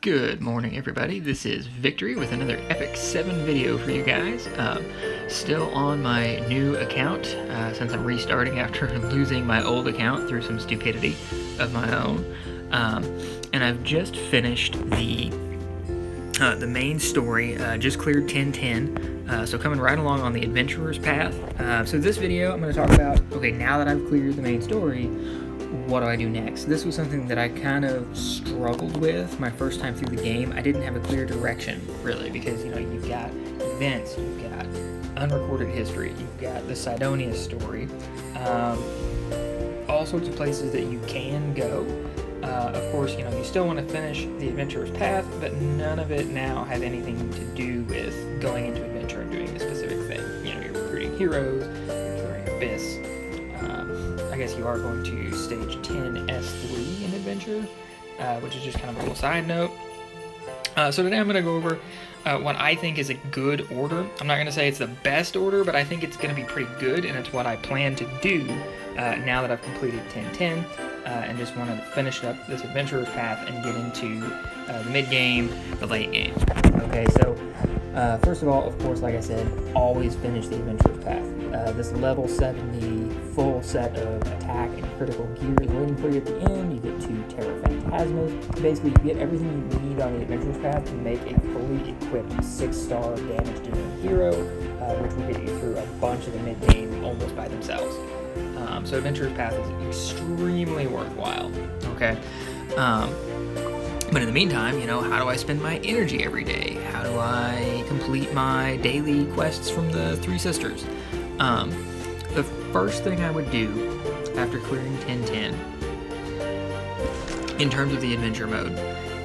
Good morning, everybody. This is Victory with another Epic 7 video for you guys. Still on my new account since I'm restarting after losing my old account through some stupidity of my own. And I've just finished the main story, just cleared 1010, so coming right along on the adventurer's path. So this video I'm going to talk about, okay, now that I've cleared the main story, what do I do next? This was something that I kind of struggled with my first time through the game. I didn't have a clear direction, really, because, you know, you've got events, you've got unrecorded history, you've got the Sidonia story, all sorts of places that you can go. Of course, you know, you still want to finish the adventurer's path, but none of it now has anything to do with going into adventure and doing a specific thing. You know, you're recruiting heroes, you're clearing Abyss. I guess you are going to stage 10 S3 in adventure, which is just kind of a little side note. So today I'm going to go over what I think is a good order. I'm not going to say it's the best order, but I think it's going to be pretty good, and it's what I plan to do now that I've completed 1010 and just want to finish up this adventurer's path and get into the mid-game, the late game. Okay, so first of all, of course, like I said, always finish the adventurer's path. This level 70 full set of attack and critical gear is waiting for you at the end. You get 2 Terra Phantasmas. Basically, you get everything you need on the adventurer's path to make a fully equipped 6-star damage-dealing hero, which will get you through a bunch of the mid-game almost by themselves. So adventurer's path is extremely worthwhile. Okay. But in the meantime, you know, how do I spend my energy every day? How do I complete my daily quests from the Three Sisters? The first thing I would do after clearing 1010, in terms of the adventure mode,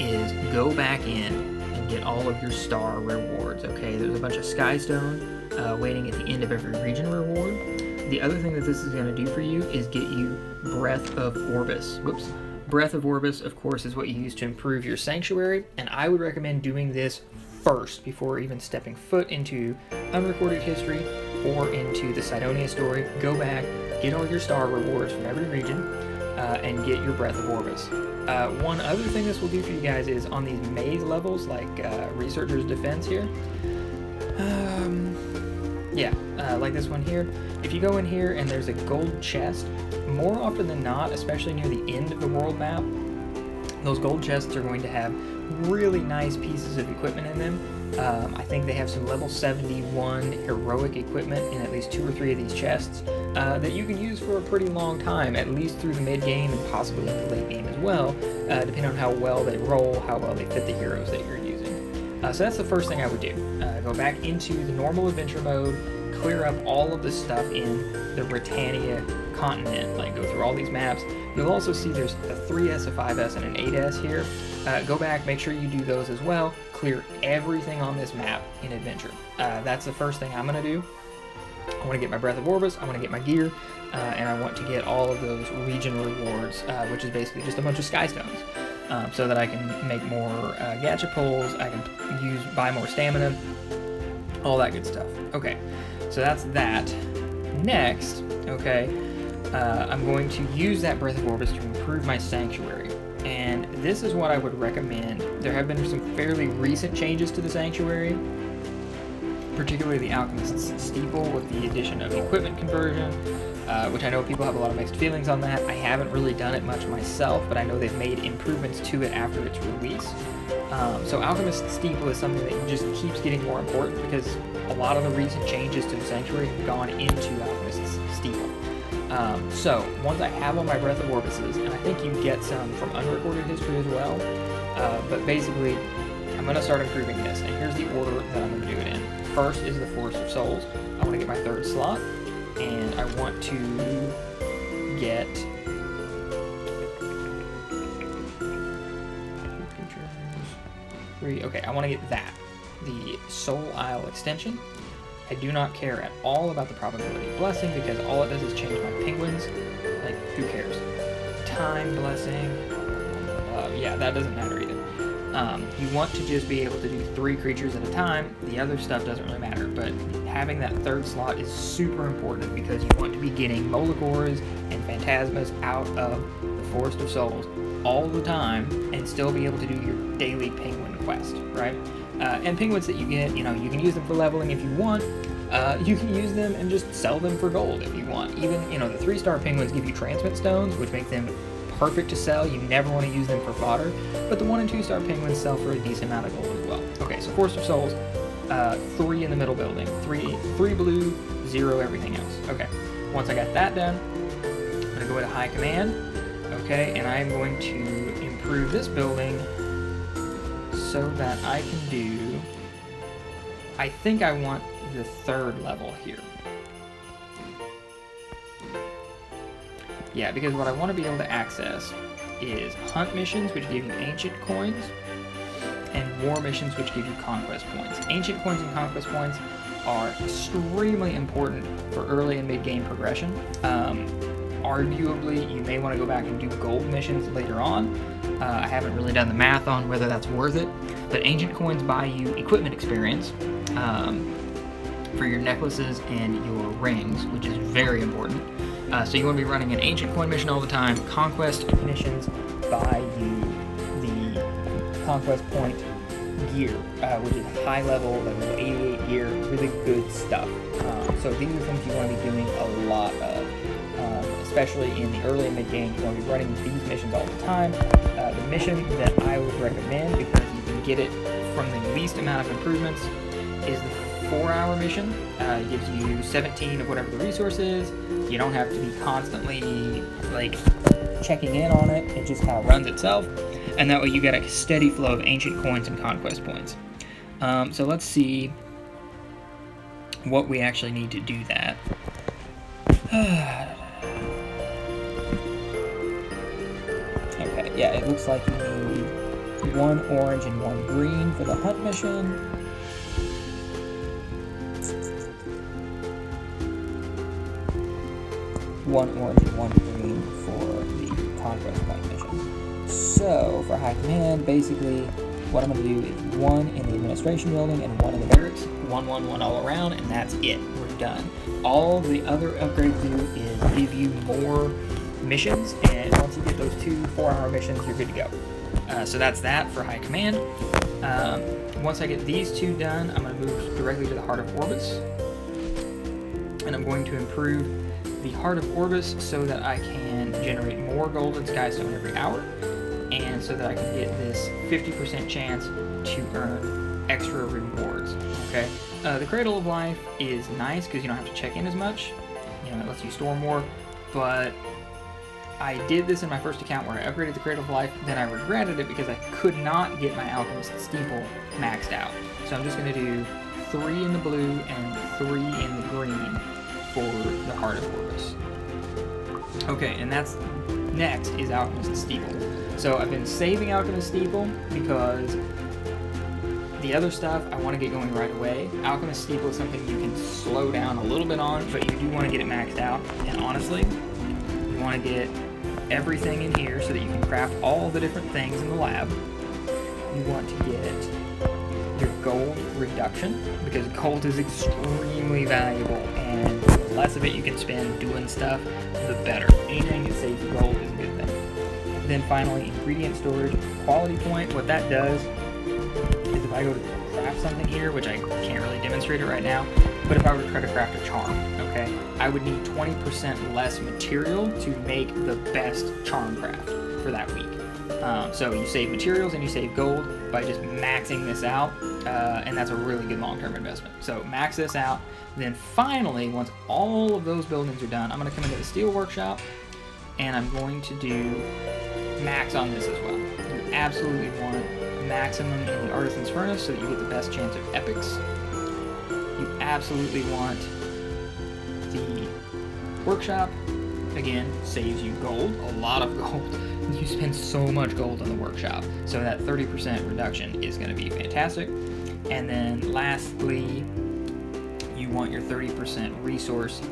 is go back in and get all of your star rewards, okay? There's a bunch of Skystone waiting at the end of every region reward. The other thing that this is going to do for you is get you Breath of Orbis. Whoops. Breath of Orbis, of course, is what you use to improve your sanctuary, and I would recommend doing this first before even stepping foot into unrecorded history or into the Sidonia story. Go back, get all your star rewards from every region, and get your Breath of Orbis. One other thing this will do for you guys is on these maze levels, like Researcher's Defense here, like this one here. If you go in here and there's a gold chest, more often than not, especially near the end of the world map, those gold chests are going to have really nice pieces of equipment in them. I think they have some level 71 heroic equipment in at least 2 or 3 of these chests that you can use for a pretty long time, at least through the mid-game and possibly in the late game as well, depending on how well they roll, how well they fit the heroes that you're using. So that's the first thing I would do. Go back into the normal adventure mode, clear up all of the stuff in the Ritania continent, like go through all these maps. You'll also see there's a 3S, a 5S, and an 8S here. Go back, make sure you do those as well. Clear everything on this map in adventure. That's the first thing I'm going to do. I want to get my Breath of Orbis, I want to get my gear, and I want to get all of those region rewards, which is basically just a bunch of Skystones. So that I can make more gadget pulls, I can buy more stamina, all that good stuff. Okay, so that's that. Next, okay, I'm going to use that Breath of Orbis to improve my sanctuary. And this is what I would recommend. There have been some fairly recent changes to the sanctuary, particularly the Alchemist's Steeple with the addition of equipment conversion, which I know people have a lot of mixed feelings on that. I haven't really done it much myself, but I know they've made improvements to it after its release. So Alchemist's Steeple is something that just keeps getting more important because a lot of the recent changes to the Sanctuary have gone into Alchemist's Steeple. So once I have all my Breath of Orbises, and I think you get some from unrecorded history as well, but basically I'm going to start improving this, and here's the order that I'm going to do it in. First is the Forest of Souls. I want to get my 3rd slot, and I want to get okay, I want to get that. The Soul Isle extension. I do not care at all about the probability of blessing because all it does is change my penguins. Like, who cares? Time blessing. Yeah, that doesn't matter either. You want to just be able to do 3 creatures at a time. The other stuff doesn't really matter, but having that 3rd slot is super important because you want to be getting Molagors and Phantasmas out of the Forest of Souls all the time and still be able to do your daily penguin quest, right? And penguins that you get, you can use them for leveling if you want. You can use them and just sell them for gold if you want. Even, the 3-star penguins give you transmit stones, which make them perfect to sell. You never want to use them for fodder, but the 1 and 2-star penguins sell for a decent amount of gold as well. Okay, so Forest of Souls, 3 in the middle building, 3 blue, 0 everything else. Okay, once I got that done, I'm going to go to High Command, okay, and I'm going to improve this building so that I can do, I think I want the 3rd level here. Yeah, because what I want to be able to access is hunt missions, which give you ancient coins, and war missions, which give you conquest points. Ancient coins and conquest points are extremely important for early and mid-game progression. Arguably, you may want to go back and do gold missions later on. I haven't really done the math on whether that's worth it, but ancient coins buy you equipment experience for your necklaces and your rings, which is very important. So you want to be running an ancient coin mission all the time. Conquest missions buy you the conquest point gear, which is high level 88 gear, really good stuff. So these are things you want to be doing a lot of, especially in the early and mid game. You want to be running these missions all the time. The mission that I would recommend, because you can get it from the least amount of improvements, is the 4-hour mission. It gives you 17 of whatever the resource is. You don't have to be constantly checking in on it. It just kind of runs itself, and that way you get a steady flow of ancient coins and conquest points. So let's see what we actually need to do that. Okay, yeah, it looks like you need 1 orange and 1 green for the hunt mission. One orange and 1 green for the conquest point mission. So for High Command, basically what I'm going to do is 1 in the administration building and 1 in the barracks, 1, 1, 1 all around, and that's it. We're done. All the other upgrades do is give you more missions, and once you get those 2 4-hour missions, you're good to go. So that's that for High Command. Once I get these 2 done, I'm going to move directly to the Heart of Orbis, and I'm going to improve the Heart of Orbis so that I can generate more golden skystone every hour, and so that I can get this 50% chance to earn extra rewards. Okay, the Cradle of Life is nice because you don't have to check in as much. It lets you store more, but I did this in my first account where I upgraded the Cradle of Life, then I regretted it because I could not get my Alchemist Steeple maxed out. So I'm just going to do 3 in the blue and 3 in the green for the Heart of Orbis. Okay, and that's next is Alchemist Steeple. So I've been saving Alchemist Steeple because the other stuff I want to get going right away. Alchemist Steeple is something you can slow down a little bit on, but you do want to get it maxed out. And honestly, you want to get everything in here so that you can craft all the different things in the lab. You want to get your gold reduction, because gold is extremely valuable, and the less of it you can spend doing stuff, the better. Anything that saves you gold is a good thing. Then finally, ingredient storage quality point. What that does is if I go to craft something here, which I can't really demonstrate it right now, but if I were to try to craft a charm, okay, I would need 20% less material to make the best charm craft for that week. So you save materials and you save gold by just maxing this out, and that's a really good long-term investment. So max this out, then finally, once all of those buildings are done, I'm going to come into the steel workshop, and I'm going to do max on this as well. You absolutely want maximum in the Artisan's Furnace so that you get the best chance of epics. You absolutely want the workshop. Again, saves you gold, a lot of gold. You spend so much gold on the workshop, so that 30% reduction is going to be fantastic. And then lastly, you want your 30% resource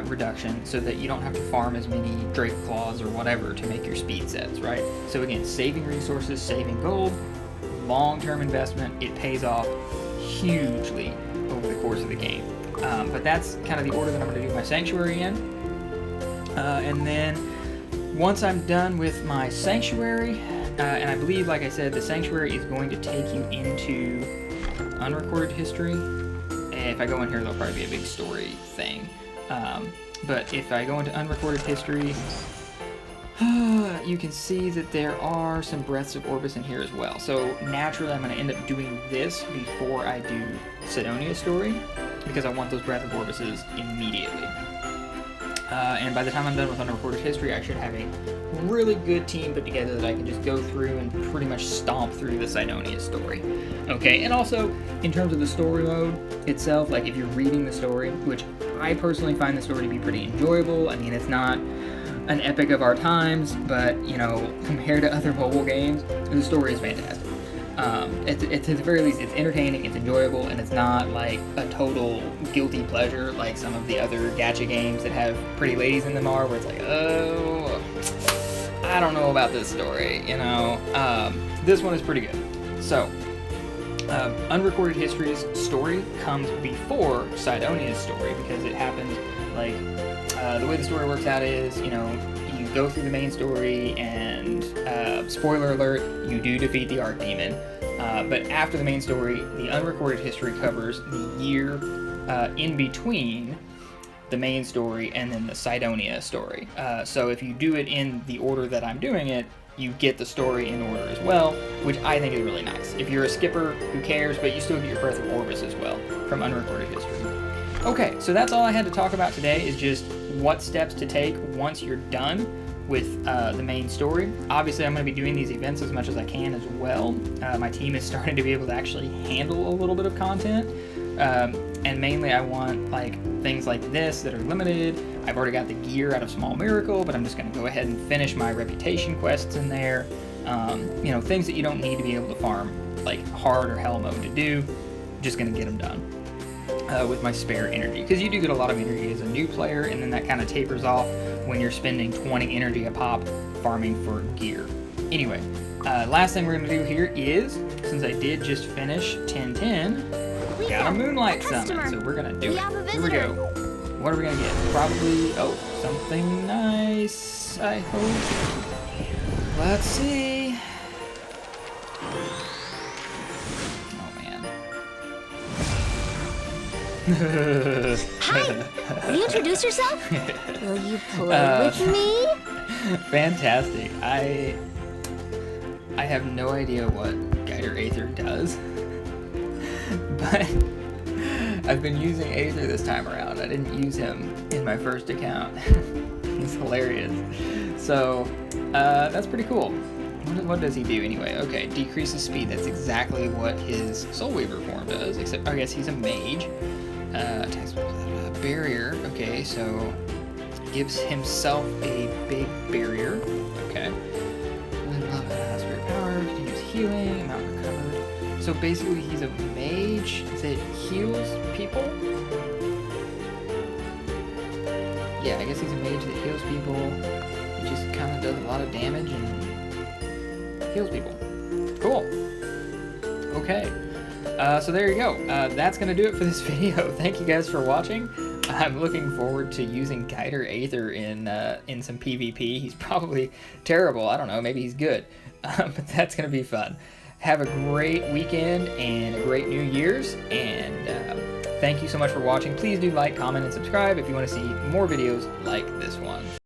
reduction so that you don't have to farm as many Drake Claws or whatever to make your speed sets, right? So again, saving resources, saving gold, long-term investment, it pays off hugely over the course of the game. But that's kind of the order that I'm going to do my Sanctuary in. And then once I'm done with my sanctuary, and I believe, like I said, the sanctuary is going to take you into unrecorded history. If I go in here, there'll probably be a big story thing. But if I go into unrecorded history, you can see that there are some Breaths of Orbis in here as well. So naturally, I'm going to end up doing this before I do Sidonia's story, because I want those Breath of Orbises immediately. And by the time I'm done with unrecorded history, I should have a really good team put together that I can just go through and pretty much stomp through the Sidonia story. Okay, and also, in terms of the story mode itself, like if you're reading the story, which I personally find the story to be pretty enjoyable. I mean, it's not an epic of our times, but, you know, compared to other mobile games, the story is fantastic. It's at the very least, it's entertaining, it's enjoyable, and it's not like a total guilty pleasure like some of the other gacha games that have pretty ladies in them are, where it's like, oh, I don't know about this story, you know. This one is pretty good. So, Unrecorded History's story comes before Sidonia's story, because it happens, like, the way the story works out is, you know, you go through the main story, and, spoiler alert, you do defeat the Archdemon. But after the main story, the Unrecorded History covers the year in between the main story and then the Sidonia story. So if you do it in the order that I'm doing it, you get the story in order as well, which I think is really nice. If you're a skipper, who cares, but you still get your Breath of Orbis as well from Unrecorded History. Okay, so that's all I had to talk about today, is just what steps to take once you're done with the main story. Obviously, I'm going to be doing these events as much as I can as well. My team is starting to be able to actually handle a little bit of content, and mainly I want like things like this that are limited. I've already got the gear out of Small Miracle, but I'm just going to go ahead and finish my reputation quests in there. You know, things that you don't need to be able to farm like hard or hell mode to do. Just going to get them done with my spare energy, because you do get a lot of energy as a new player, and then that kind of tapers off when you're spending 20 energy a pop farming for gear. Anyway, last thing we're going to do here is, since I did just finish 1010, got a Moonlight Summon, so we're going to do it. Here we go. What are we going to get? Probably, oh, something nice, I hope. Let's see. Hi! Will you introduce yourself? Will you play with me? Fantastic. I have no idea what Guider Aether does, but I've been using Aether this time around. I didn't use him in my first account. He's hilarious. So, that's pretty cool. What does he do anyway? Okay, decreases speed. That's exactly what his Soul Weaver form does, except I guess he's a mage. Attacks with a barrier. Okay, so gives himself a big barrier. Okay. Spirit power, continuous healing, amount recovered. So basically, he's a mage that heals people. Yeah, I guess he's a mage that heals people. He just kind of does a lot of damage and heals people. Cool. Okay. So there you go. That's going to do it for this video. Thank you guys for watching. I'm looking forward to using Guider Aether in some PvP. He's probably terrible. I don't know. Maybe he's good. But that's going to be fun. Have a great weekend and a great New Year's. And thank you so much for watching. Please do like, comment, and subscribe if you want to see more videos like this one.